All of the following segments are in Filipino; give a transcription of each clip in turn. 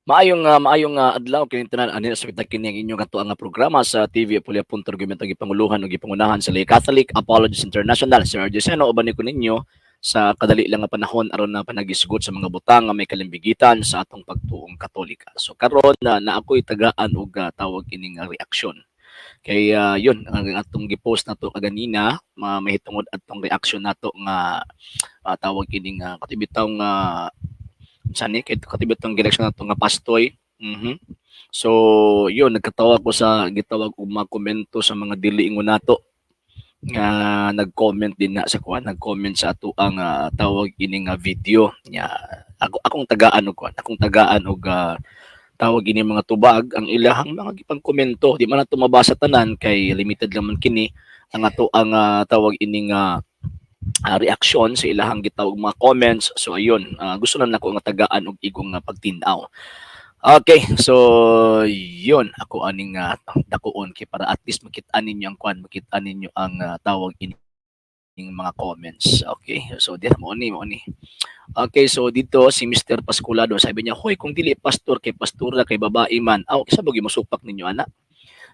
Maayong adlaw kini tanan ani sa kita kini ang inyong katuang nga programa sa TV Apulia Punto Argumento gipanguluhan ug gipangunahan sa Lay Catholic Apologies International. Sir Arjuseno uban ko ninyo sa kadali lang nga panahon aron na panagisgot sa mga butang nga may kalimbigitan sa atong pagtuong Katolika. So karon na ako'y tagaan og tawag ining reaksyon. Kay yun ang atong gipost nato kaganina mahitungod atong reaksyon nato nga tawag ining katibitaw nga sani kay katibet tong direksyon nato nga pastoy. So yun nagkatawa ko sa gitawag og mga komento sa mga dili ingon nato nga nag-comment din na sa kuan, nag-comment sa ato ang tawag ini nga video nya akong tagaan og kuan, akong tagaan og tawag ini mga tubag ang ilahang mga gipang komento. Di man nato mabasa tanan kay limited lang man kini ang ato ang tawag ini nga reaksyon sa ilahang gitawag mga comments. So ayun, gusto lang nako nga tagaan og igong pagtin-aw. Okay, so yun ako aning dakuon kay para at least makita ninyo ang kwan, makita ninyo ang tawag ini mga comments. Okay, so di mo ni. Okay, so dito si Mr. Pasculado sabi niya, "Hoy, kung dili pastor kay pastura kay babae man, aw kisa mo supak ninyo ana."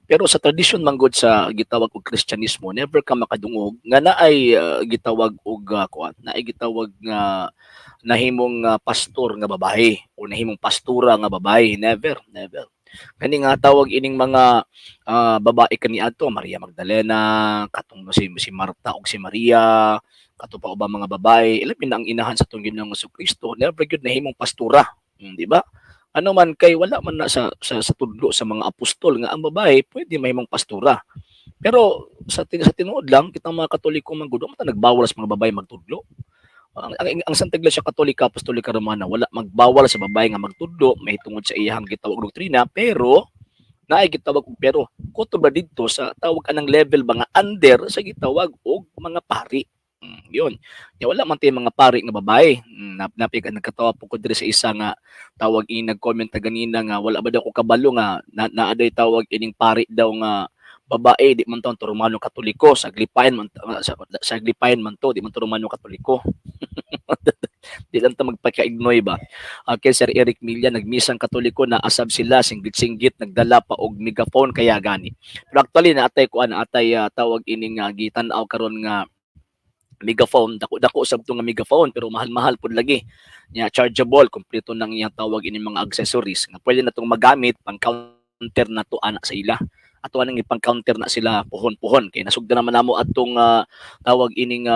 Pero sa tradisyon manggod sa gitawag og Kristyanismo, never ka makadungog nga naay gitawag og kuan, naay gitawag nga nahimong pastor nga babae o nahimong pastura nga babae. Never, never. Kani nga tawag ining mga babae kaniadto, Maria Magdalena, katong si Marta ug si Maria, kato pa ubang mga babae, ilabi na ang inahan sa atong Ginoong Kristo, never gyud nahimong pastura, di ba? Ano man kay wala man na sa tudlo sa mga apostol nga ang babae pwede mahimong pastura. Pero sa tinuod lang kitang mga Katoliko man gud ta nagbawal sa mga babae magtudlo. Ang Santa Iglesia Katolika Apostolika Romana wala magbawal sa babae nga magtudlo mahitungod sa iyang gitawag doktrina, pero naay gitawag og pero kuto ba didto sa tawag anang level ba nga under sa gitawag og mga pari. Yun. Ya wala man tay mga pari nga babae. Napig nagkatawa po ko diri sa isa nga tawag ini nag-comment na ganina nga wala ba daw ko kabalo nga naaday tawag ining pari daw nga babae di man to Romano Katoliko sa Aglipayan man sa Aglipayan man to di man to Romano Katoliko. Di lang ta magpakaignoy ba. Okay, Sir Eric Milla nagmisang Katoliko na asab sila singgit-singgit nagdala pa og megaphone kaya gani. Pero actually naatay ko atay tawag ining gitan-aw karon nga megaphone, dako usab to nga megaphone pero mahal-mahal pud lagi. Nya chargeable, kompleto nang iyang tawag ini mga accessories nga pwede na tong magamit pang counter na to ana sa ila. Ato anang ipang counter na sila puhon-puhon kay nasugdan naman namo atong tawag ining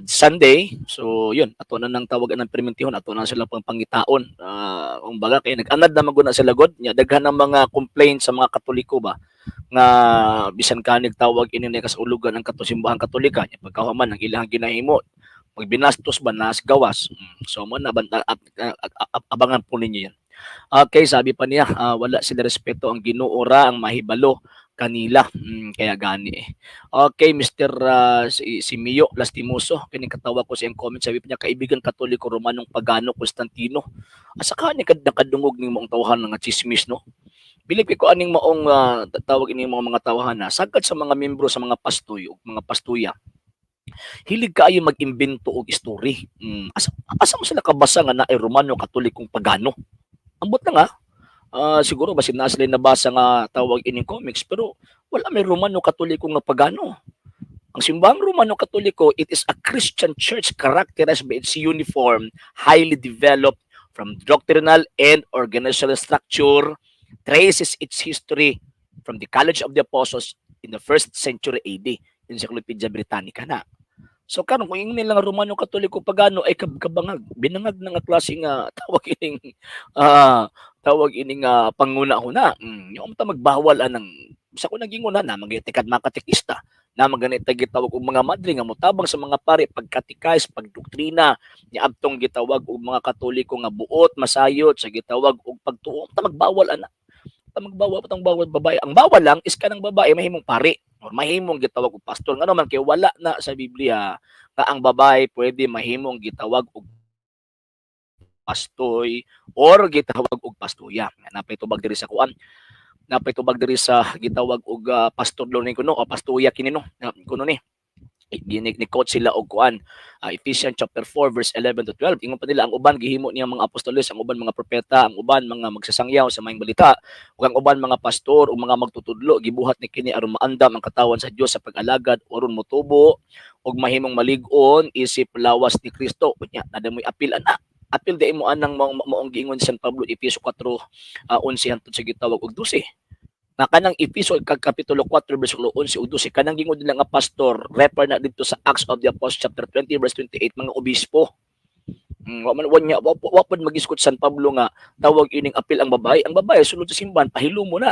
Sunday. So yun, ato na nang tawagan ng permentihon, ato na sila pang pangitaon. Kumbaga kay nag-anad na maguna sila god nya daghan ng mga complaints sa mga Katoliko ba nga bisan kanig tawag ini ni kasulugan ang simbahan Katolika nya pagkahuman ang ilang ginahimo magbinastos ba nas gawas. So mo na abangan po ninyo yan. Okay, sabi pa niya wala sila respeto ang Ginoo ra ang mahibalo kanila. Kaya gani eh. Okay, Mr. Si Mio Lastimoso, kini katawa ko sa iyang comment, sabi pa niya, kaibigan Katoliko Romanong Pagano Constantino. Asa ka ni nakadungog ning mong tawhan nga chismis no? Bilib ko aning maong tawag ini mga tawahan na sagad sa mga membro sa mga pastoy o mga pastuya. Hilig kaayo mag-imbento og story. Asa mo sila kabasa nga naay Romano Katolikong Pagano? Ambot na nga, siguro basin na sila nabasa nga tawag ining comics pero wala may Romano Katoliko nga Pagano. Ang simbahang Romano Katoliko, it is a Christian church characterized by its uniform, highly developed from doctrinal and organizational structure, traces its history from the College of the Apostles in the 1st century AD, Encyclopedia Britannica na. So karon kung yung nilang Romano Katoliko Pagano ay kabangag, binangag na nga klase nga tawag ining panguna-una. Yung ta magbawal anang sa ko naging una na magitikad makatikista na maganita gitawag og mga madre nga motabang sa mga pare pagkatikais pagdoktrina ni abtong gitawag og mga Katoliko nga buot masayot sa gitawag og pagtuo ta magbawal ana ta magbawal patang bawal babae ang bawal lang is kanang babae mahimong pare or mahimong gitawag og pastor nga naman kay wala na sa Biblia nga ang babae pwede mahimong gitawag og pastoy or gitawag og pastuya. Napay tubag diri sa kuan. Napay tubag diri sa gitawag og pastor lo ni kuno o pastuya kini no. Kuno ni. Ni-quote sila og kuan, Ephesians chapter 4 verse 11 to 12. Ingon pa nila ang uban gihimo niya mga apostoles, ang uban mga propeta, ang uban mga magsasangyaw sa maayong balita, ug ang uban mga pastor ug mga magtutudlo gibuhat ni kini aron maandam ang katawan sa Dios sa pag-alagad aron motubo ug mahimong malig-on isip lawas ni Kristo. Unya nadamoy apil ana. Apil di mo anang maong giingon si San Pablo Efeso 4 11 hangtod sa gitawag og 12 na kanang Efeso kapitulo 4 bersikulo 11 ug 12 kanang gingon nila nga pastor refer na dito sa Acts of the Apostles chapter 20 verse 28 mga obispo. Wa man wa pod magiskot San Pablo nga tawag ining apil ang babae. Ang babae sulod sa simbahan pahilo mo na.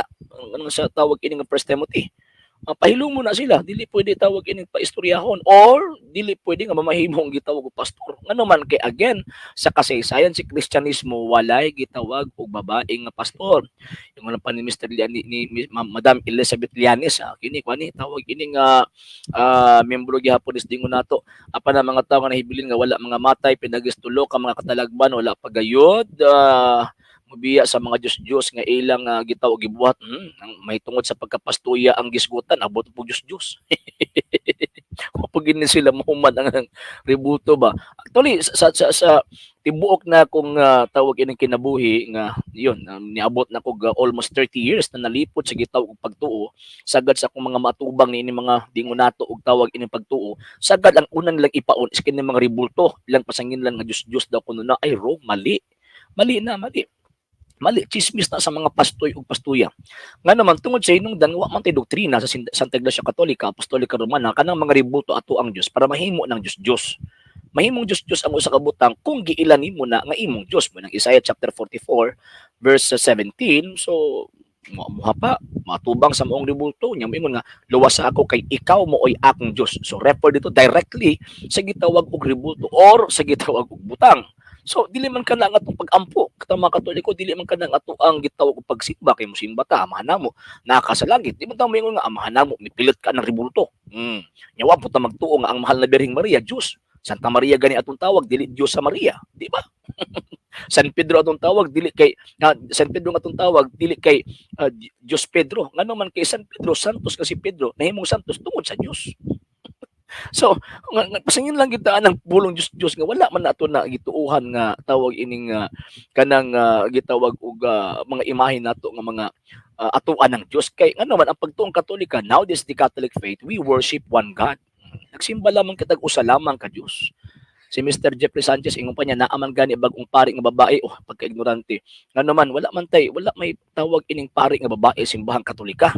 Ang sa tawag ining 1 Timothy. Pahilong mo na sila, dili pwede tawag ining paistoryahon or dili pwede nga mamahimong gitawag og pastor. Ngano man kay again sa kasaysayan si Kristyanismo walay gitawag og babae nga pastor. Yung ano pa ni Mr. ni Madam Elizabeth Llanes, kini kwani tawag ini nga membro gihapon is dingon nato apan ang mga tawo nga nahibilin nga wala mga matay pinagistulo ka mga katalagban wala pagayod mobiya sa mga Diyos-Diyos nga ilang gitawag gibuhat may tungod sa pagkapastuya ang gisgutan abot po Diyos-Diyos. Kapag gini sila mahuman ang ributo ba. Actually sa tibuok na kung tawag ining kinabuhi nga yun niabot na ko almost 30 years na nalipot sa gitawag og pagtuo sagad sa akong mga matubang ni mga dingon nato og tawag ining pagtuo sagad ang unang nilang ipaon is kini mga ribulto ilang pasanginlan nga Diyos-Diyos daw kuno na ay wrong mali chismis na sa mga pastoy ug pastuya. Nga naman tungod sa hinungdan wa man tay doktrina sa Santa Iglesia Katolika, Apostolika Romana kanang mga ributo ato ang Dios para mahimo ng Dios-Dios. Mahimong Dios-Dios ang usa ka butang kung giilan nimo na nga imong Dios mo nang Isaiah chapter 44 verse 17. So muha pa matubang sa moong ributo nya moingon nga luwas sa ako kay ikaw mo oy akong Dios. So refer dito directly sa gitawag og ributo or sa gitawag og butang. So dili man kana nga atong pag-ampo katong mga Katoliko dili man kana nga ato ang gitawag og pagsimba kay mosimba ta amahan namo naka sa langit di mo ta moingon nga amahan namo mipilit ka ng ribulto. Nya wa po ta magtuo nga ang mahal na Birheng Maria Dios. Santa Maria gani atong tawag dili Dios sa Maria, di ba? San Pedro atong tawag dili kay San Pedro atong tawag dili kay Dios Pedro. Ngano man kay San Pedro santos kasi Pedro nahimong santos tungod sa Dios. So, pasangin lang kita ng bulong Diyos nga wala man nato na gituuhan nga tawag ining kanang gitawag og mga imahe nato nga mga atuan ng Dios kay ano man ang pagtuong Katolika now this the Catholic faith we worship one God. Nagsimba lamang kitag usa lamang ka Dios. Si Mr. Jeffrey Sanchez ingon pa niya naaman gani bagong pari nga babae pagka-ignorante. Ngano man wala may tawag ining pari nga babae simbahang Katolika.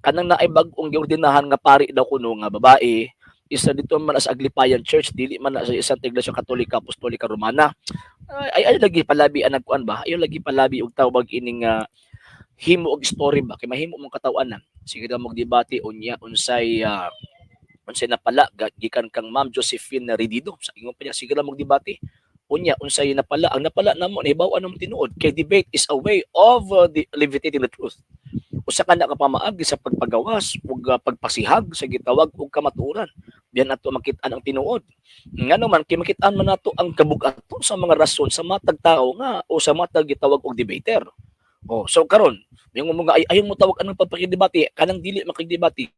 Kanang naay bag-ong giordinahan nga pari daw kuno nga babae isa dito man sa Aglipayan Church dili man sa isang Iglesia Katolika Apostolika Romana ay lagi palabi ang nagkuan ba ayo lagi palabi og tawag ining himo og story ba kay mahimo mong katawan sige daw mog debate unya unsay napala gikan kang Ma'am Josephine Redido sa ingon pa niya sige lang mog debate unya unsay napala ang napala namo nahibaw-an mo tinuod kay debate is a way of levitating the truth usa ka na kapamaagi sa pagpagawas ug pagpasihag sa gitawag og kamatuoran diyan ato makit-an ang tinuod ngano man kay makit-an man nato ang kabug-aton sa mga rason sa matag tao nga o sa matag gitawag og debater so karon yung mga ayaw mo tawag anong pagpakidebate kanang dili makigdebate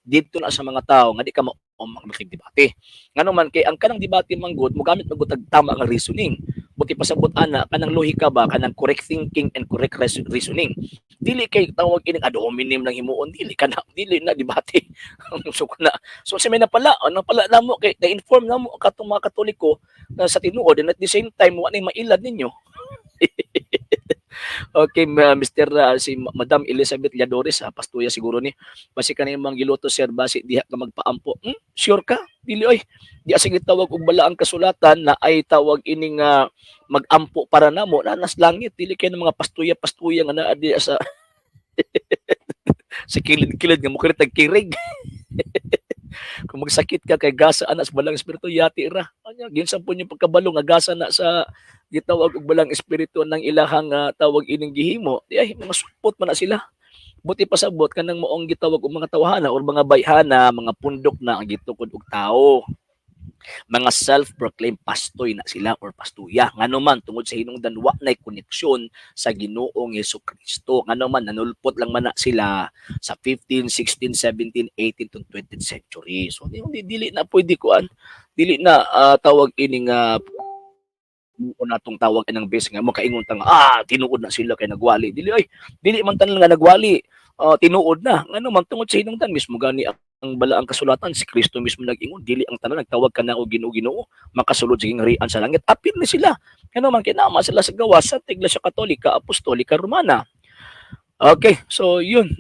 dito na sa mga tao nga di ka makigdebate ngano man kay ang kanang debate manggod mo gamit magud tama nga reasoning buti pasabot ana kanang lohika ba kanang correct thinking and correct reasoning dili kay tawag ining ad hominem lang himuon dili na debate so sa may napala namo kay na-inform namo katong mga Katoliko sa tinuod and at the same time wa nay mailad ninyo. Okay, Mr. Si Madam Elizabeth Lladores, pastuya siguro ni. Basi kanay mang giluto sir basi diha ka magpaampo. Sure ka? Dili oy. Di sige tawag og bala ang kasulatan na ay tawag ining magampo para namo na nas langit dili kay mga pastuya nga naa di sa sa kilid-kilid nga mo kini tagkirig. Kung magsakit ka kay gasa anas balang espiritu yati ra. Anya ginsan po yung pagkabalo nga gasa na sa gitawag og balang espiritu ng ilahang tawag ining gihimo. Di ay mga supot man na sila. Buti pasabot kanang moong gitawag og mga tawhana or mga bayhana, mga pundok na ang gitukod og tao. Mga self-proclaimed pastoy na sila or pastuya. Ngano man tungod sa hinungdan wa nay koneksyon sa Ginoong Hesukristo. Ngano man nanulpot lang man na sila sa 15, 16, 17, 18 to 20th century. So dili na pwede kuan. Dili na tawag ining natong tawag inang base nga makaingon ta nga tinuod na sila kay nagwali. Dili man tanan nga nagwali. Tinuod na. Ngano man tungod sa hinungdan mismo gani ang balaang kasulatan si Kristo mismo nag-ingon dili ang tanan nagtawag kana og Ginoo makasulod sa gingharian sa langit apil ni sila kano man kinama sila sa gawas sa Iglesia Katolika Apostolika Romana. Okay, so yun,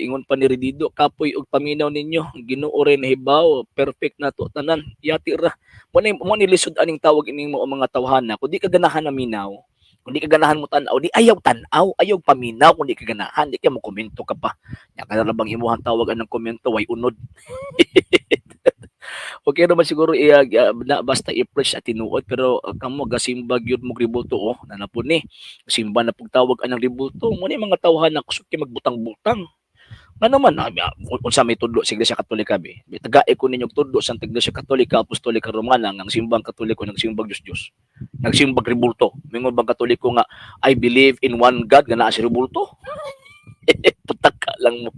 ingon pa ni Redido, kapoy og paminaw ninyo, Ginoo rin hibaw, perfect na to tanan, yati ra. Mo ni lisod aning tawag ining mo mga tawhana, kun di ka ganahan na minaw, kung di ka ganahan mo tanaw, di ayaw tanaw, ayaw paminaw, kung di ka ganahan, di ka mo komento ka pa. Nya kana bang imuhang tawag anang komento way unod. Okay naman siguro basta i-preach at tinuod pero kamo gasimba gyud mo ributo nanapon ni simba na pagtawag anang ributo mo ni mga tawhan na kusog kay magbutang-butang nga naman unsa may tudlo sa Iglesia Katolika tagay ko ninyo tudlo sa Iglesia Katolika Apostolika Romana ang simbang Katoliko nagsimbag Diyos nagsimbag ributo mingon bang Katoliko nga I believe in one God nga naa si ributo pataka lang mo.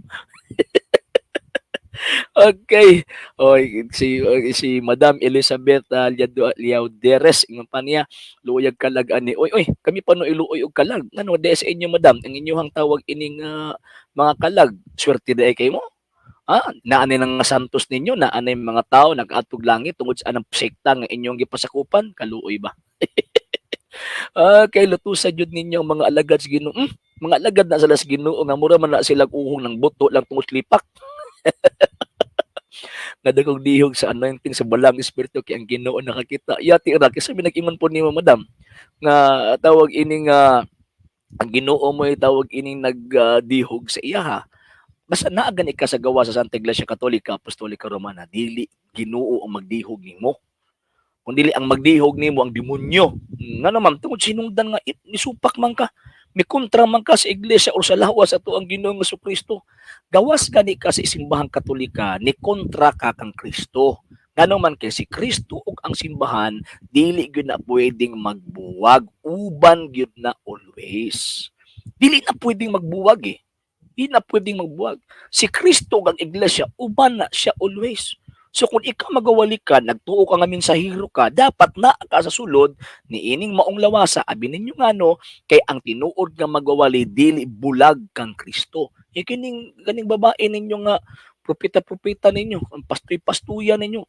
Okay. Si Madam Elizabeth Liauderes ingon pa niya luyag kalag ani. Oy, kami pa no iluoy og kalag. Ngano di sa inyo madam ang inyong tawag ining mga kalag. Swerte di kay mo. Naa ni nang santos ninyo, naa ni mga tao nag-atog langit tungod sa anang sekta nga inyong gipasakupan, kaluoy ba? Kay lutusan jud ninyo ang mga alagad sa Ginoo. Mga alagad na sila sa Ginoo nga mura man na sila uhong ng buto lang tungod lipak. Nadagog dihog sa anointing sa balang espiritu kay ang Ginoo nakakita yati ra kasi nag-ingon po ni madam nga tawag ining ang Ginoo mo tawag ining nagdihog sa iya ha basta naa gani ka sa gawa sa Santa Iglesia Katolika Apostolika Romana dili Ginoo ang magdihog nimo kundi ang magdihog nimo ang demonyo nga naman tungod sinungdan nga nisupak man ka may kontra man ka sa iglesia o sa lawas ato ang Ginoong Jesucristo gawas gani ka sa simbahang Katolika ni kontra ka kang Kristo ngano man kay si Kristo ug ang simbahan dili gyud na pwedeng magbuwag uban gyud na always dili na pwedeng magbuwag dili na pwedeng magbuwag si Kristo ug ang iglesia uban na siya always. So kung ikaw magawali ka, nagtuo ka nga mensahero ka, dapat na ka sa sulod ni ining maong lawasa. Abi ninyo nga no, kay ang tinuod nga magawali dili bulag kang Kristo. Kining ganing babae ninyo nga propeta-propeta ninyo, ang pastoy-pastuya ninyo.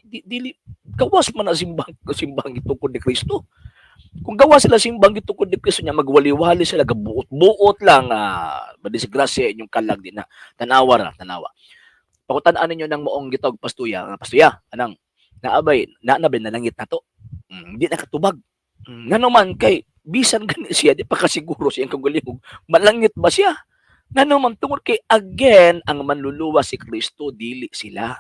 Dili gawas man na simbang gitukod ni Kristo. Kung gawa sila simbang gitukod ni Kristo niya magwali-wali sila gabuot-buot lang madisgrasya inyong kalag din na tanawa. Pakutan-an ninyo ng moong gitog pastuya, anang naabay nalangit na to. Di nakatubag. Ngano man kay bisan gani siya di pa kasiguro siyang kagaling malangit ba siya? Ngano man tungod kay again ang manluluwas si Kristo dili sila.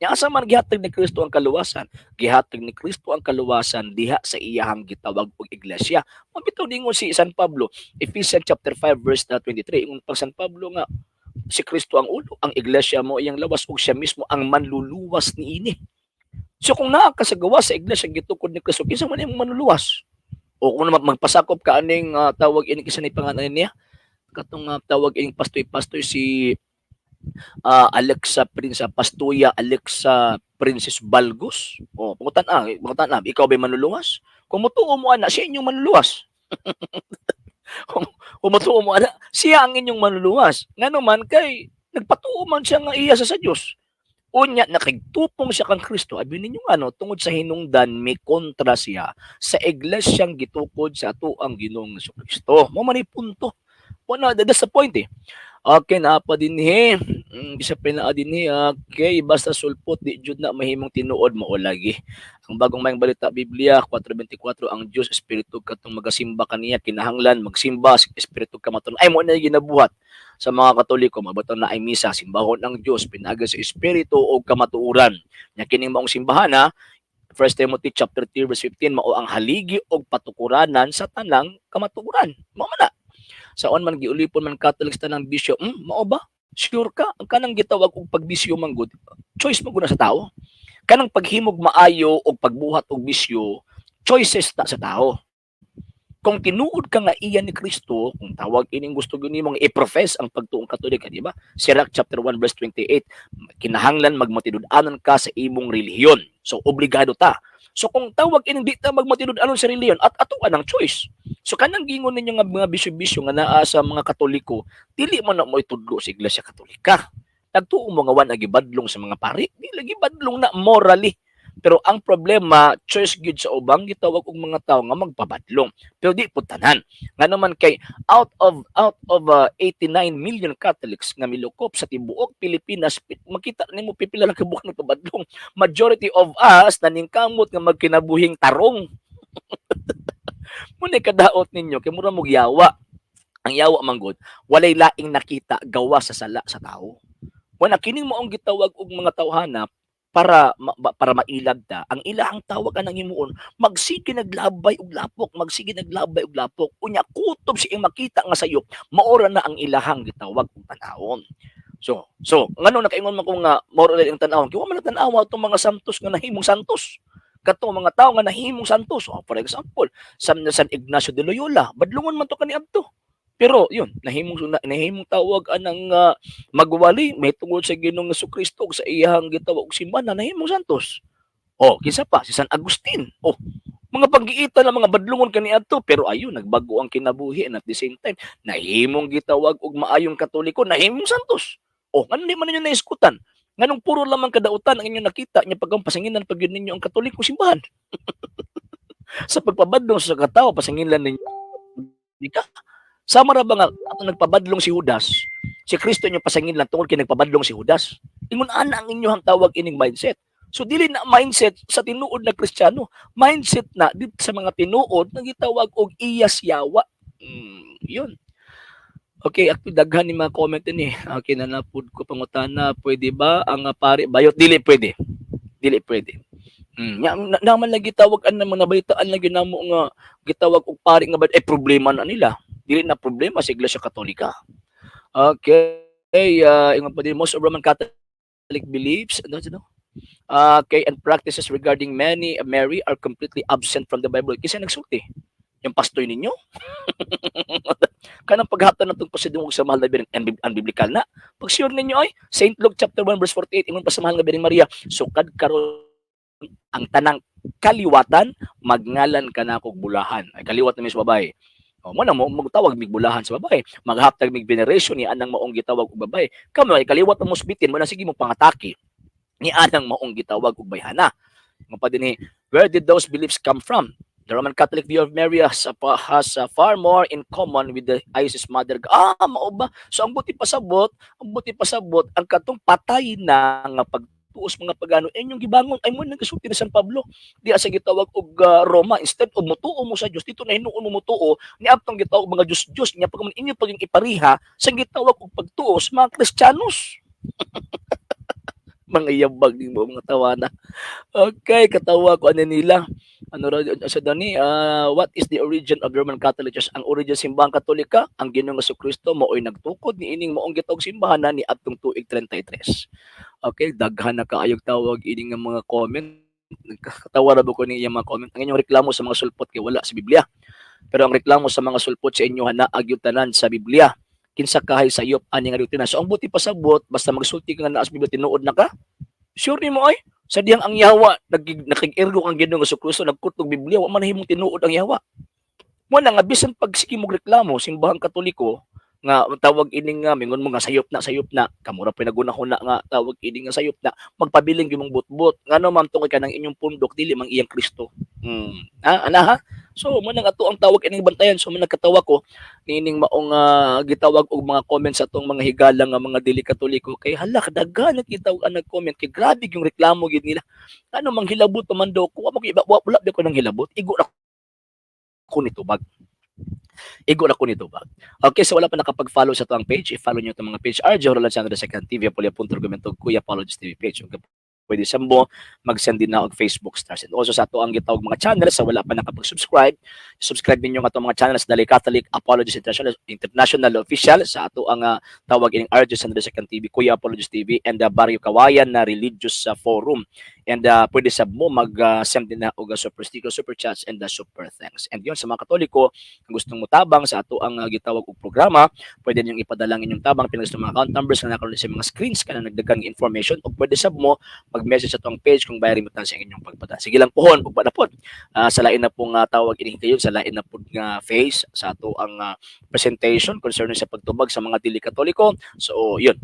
Nya asa man gihatag ni Kristo ang kaluwasan? Gihatag ni Kristo ang kaluwasan diha sa iyahang gitawag og iglesia. Mabitaw ningon si San Pablo, Ephesians chapter 5 verse 23, ingon pa San Pablo nga si Kristo ang ulo, ang iglesia mo iyang lawas ug siya mismo ang manluluwas niini. So kung naa ka sa gawa sa iglesia gitukod ni Kristo, kinsa man imong manluluwas? O kung magpasakop ka aning tawag ini kinsa ni pangalan niya? Katong tawag ining pastoy si Alexa Prinsa Pastuya Alexa Princess Balgos. Pangutan ikaw ba manluluwas? Kung mutuo mo ana siya inyong manluluwas. Kung matuo mo ana, siya ang inyong manluluwas. Ngano man kay nagpatuo man siya nga iya sa Dios. Unya nakigtupong siya kang Kristo. Abi ninyo tungod sa hinungdan may kontra siya sa iglesyang gitukod sa ato ang Ginoong Jesucristo. Mo man punto. That's the point Okay, naapa din isa pinaa din okay, basta sulpot di jud na mahimong tinuod mao lagi. Ang bagong mayang balita Biblia 4:24 ang Dios espiritu katong magasimba kaniya kinahanglan magsimba espiritu kamaton. Ay mo na ginabuhat sa mga Katoliko mabaton na ay misa simbahon ang Dios pinaagi sa espiritu o kamatuoran. Nya kining maong simbahan 1 Timothy chapter 3 verse 15 mao ang haligi og patukuranan sa tanang kamatuoran. Mao man na. Saon man giulipon man Catholics tanang bisyo, mao ba? Sure ka, ang kanang gitawag og pagbisyo manggod, choice mo gud na sa tao. Kanang paghimog maayo o pagbuhat og bisyo, choices ta sa tao. Kung tinuod ka nga iya ni Kristo, kung tawag ining gusto gini mong i-profess ang pagtuong Katolik, di ba? Sirach chapter 1 verse 28, kinahanglan magmatinud-anon ka sa imong relihiyon. So obligado ta. So kung tawag ining di ta magmatinud-anon sa relihiyon at atuan ang choice. So kanang gingon ninyo nga mga bisyo-bisyo nga naa sa mga Katoliko, dili mo na mo itudlo sa Iglesia Katolika. Nagtuo mo nga wan agibadlong sa mga pari, di lagi badlong na morally. Pero ang problema, choice gyud sa ubang gitawag og mga tawo nga magpabadlong. Pero di po tanan. Nga naman kay out of 89 million Catholics nga milukop sa tibuok Pilipinas, makita nimo pipila lang kabuok ng pabadlong. Majority of us naningkamot nga magkinabuhing tarong. Muna kadaot ninyo kay mura mog yawa. Ang yawa manggod, walay laing nakita gawa sa sala sa tao. Wala kining maong gitawag og mga tawhana para mailag ta, ang ilahang tawag anang himuon, magsige naglabay og lapok, magsige naglabay og lapok. Unya kutob siya makita nga sayop, maora na ang ilahang gitawag og tanawon. So ngano nakaingon man ko nga maora na ang tanawon, kay wa man tan-awa tong mga santos nga nahimong santos. Katong mga tao nga nahimong santos, for example, San Ignacio de Loyola, badlungon man to kaniadto. Pero yun, nahimong tawag anang magwali may tungod sa Ginoong Jesucristo ug sa iyang gitawag og simbahan na nahimong santos. Oh, kinsa pa si San Agustin. Oh, mga paggiitan ng mga badlungon kaniadto pero ayun nagbago ang kinabuhi and at the same time nahimong gitawag og maayong Katoliko, nahimong santos. Oh, ngano di man ninyo naiskutan? Nganong puro lamang kadautan ang inyong nakita nya pagkang pasanginan pag yun ninyo ang Katoliko simbahan. Sa pagpabadlong sa katawo pasanginan ninyo di ka. Sama ra ba nga ato nagpabadlong si Judas, si Kristo inyong pasangin lang tungod kay nagpabadlong si Judas. Ingon ana ang inyong tawag ining mindset. So dili na mindset sa tinuod na Kristiyano, mindset na dito sa mga tinuod na gitawag og iyas yawa. Yun. Okay, ako daghan ni mga comment ni. Okay na napud ko pangutana, pwede ba ang pari bayot dili pwede. Dili pwede. Naman lagi tawag an mga nabalitaan lagi namo nga gitawag og pari nga problema na nila. Dili na problema sa Iglesia Katolika. Okay, ingon pa din most of Roman Catholic beliefs okay, and practices regarding Mary are completely absent from the Bible. Kasi nagsulti yung pastoy ninyo. Kanang paghatan natong pasidungog sa mahal na Birhen unbiblical na. Pag sure ninyo ay Saint Luke chapter 1 verse 48 ingon pa sa mahal na Birhen Maria, sukad karon ang tanang kaliwatan magngalan kanako bulahan. Ay kaliwat na mis babae. O mo na mo magtawag mig bulahan sa babae. Maghaptag mig veneration ni anang maong gitawag og babae. Kamo ay kaliwat mo musbitin mo na sige mo pangataki ni anang maong gitawag og bayhana. Mo pa dinhi, where did those beliefs come from? The Roman Catholic view of Mary has far more in common with the Isis Mother. Mao ba? So ang buti pasabot, ang katong patay na nga pagtuos mga pagano inyong gibangon ay mo nagasulti ni San Pablo. Di asa gitawag og Roma, instead of mutuo mo sa Dios, dito na hinuon mo mutuo ni atong gitawag mga Diyos niya pag inyo paging ipariha sa gitawag og pagtuos mga Kristiyanos. Mga yabag din mo mga tawana. Okay, katawa ko ano nila. Ano ra sa dani, what is the origin of the Roman Catholic Church? Ang origin simbahang Katolika, ang Ginoong Jesucristo mao'y nagtukod ni ining maong gitawag simbahan ni adtong tuig 33. Okay, daghan na kaayog tawag ining nga mga comment. Katawa ra ko ni mga comment. Ang inyong reklamo sa mga sulpot kay wala sa Biblia. Pero ang reklamo sa mga sulpot sa inyo hanaag yung tanan sa Biblia. Kinsa kahay sayop ani nga rutina. So ang buti pasabot basta magsulti ka nga naa sa Biblia tinuod na ka. Sure nimo ay sa diyang ang yawa nakig-ergo kang Ginoong Jesucristo nagkutog Biblia wa man himong tinuod ang yawa. Mo na nga bisan pag sige mo reklamo simbahang Katoliko nga tawag ining nga mingon mo nga sayop na kamura pinagunahuna nga tawag ining nga sayop na magpabiling gimong butbot ngano man tungod kanang inyong pundok dili mang iyang Kristo. Ana ha? So mo nang ato ang tawag ining bantayan so man nagkatawa ko nining maong gitawag og mga comments sa atong mga higala nga mga dili Katoliko kay hala daghan nagkitawag ang nag-comment kay grabe yung reklamo gid nila. Ano mang hilabot man daw ko mo wala ko nang hilabot igo na ko nitubag. Okay, so wala pa nakapag-follow sa tuang page. I-follow nyo itong mga page. RJ Roland Sandra Second TV, Apolia Punto Argumento, Kuya Apologist TV page. Okay. pwede sa mo mag-send din na og Facebook stars. And also sa ato ang gitawag mga channels sa wala pa nakapag-subscribe, subscribe ninyo nga mga channels dali Catholic Apologist International Official sa ato ang tawag ining RJ Sandra Second TV, Kuya Apologist TV, and Barrio Kawayan na Religious Forum. And pwede sa mo mag-send din na og super sticker, super chats, and super thanks. And yun sa mga Katoliko kung gustong mutabang sa ato ang gitawag og programa, pwede ninyong ipadala ang inyong tabang pinag mga account numbers na nakaroon sa mga screens kana nagdagang information, o pwede sa mo mag-message sa atong page kung bayari mo sa inyong pagpada. Sige lang pohon ug padapod. Sa lain na pong tawag ini kayo, sa lain na pud nga face sa ato ang presentation concerning sa pagtubag sa mga dili Katoliko. So yun,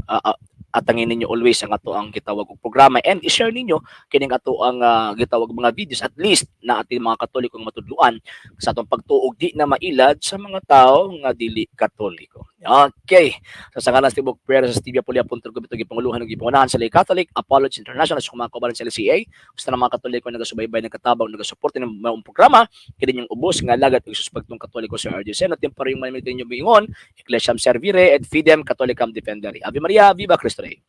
atangin ninyo always ang ato ang gitawag og programa, and i-share ninyo kining ato ang gitawag mga videos, at least na ating mga Katolikong matudluan sa atong pagtuog di na mailad sa mga tao nga dili Katoliko. Okay. So sa ngalan sa tibok prayer sa Stevia Pulia Punto Gubito gipanguluhan ug gipangunahan sa Lay Catholic Apologist International sa mga kaubalan sa LCA, gusto na mga Katoliko nagasubaybay nagkatabang nagasuporte ng mga programa kini yung ubos nga lagad ug suspectong Katoliko sa RJ Seno temporary man ninyo biingon Ecclesiam Servire et Fidem Catholicam Defendere. Ave Maria, viva Cristo Rey.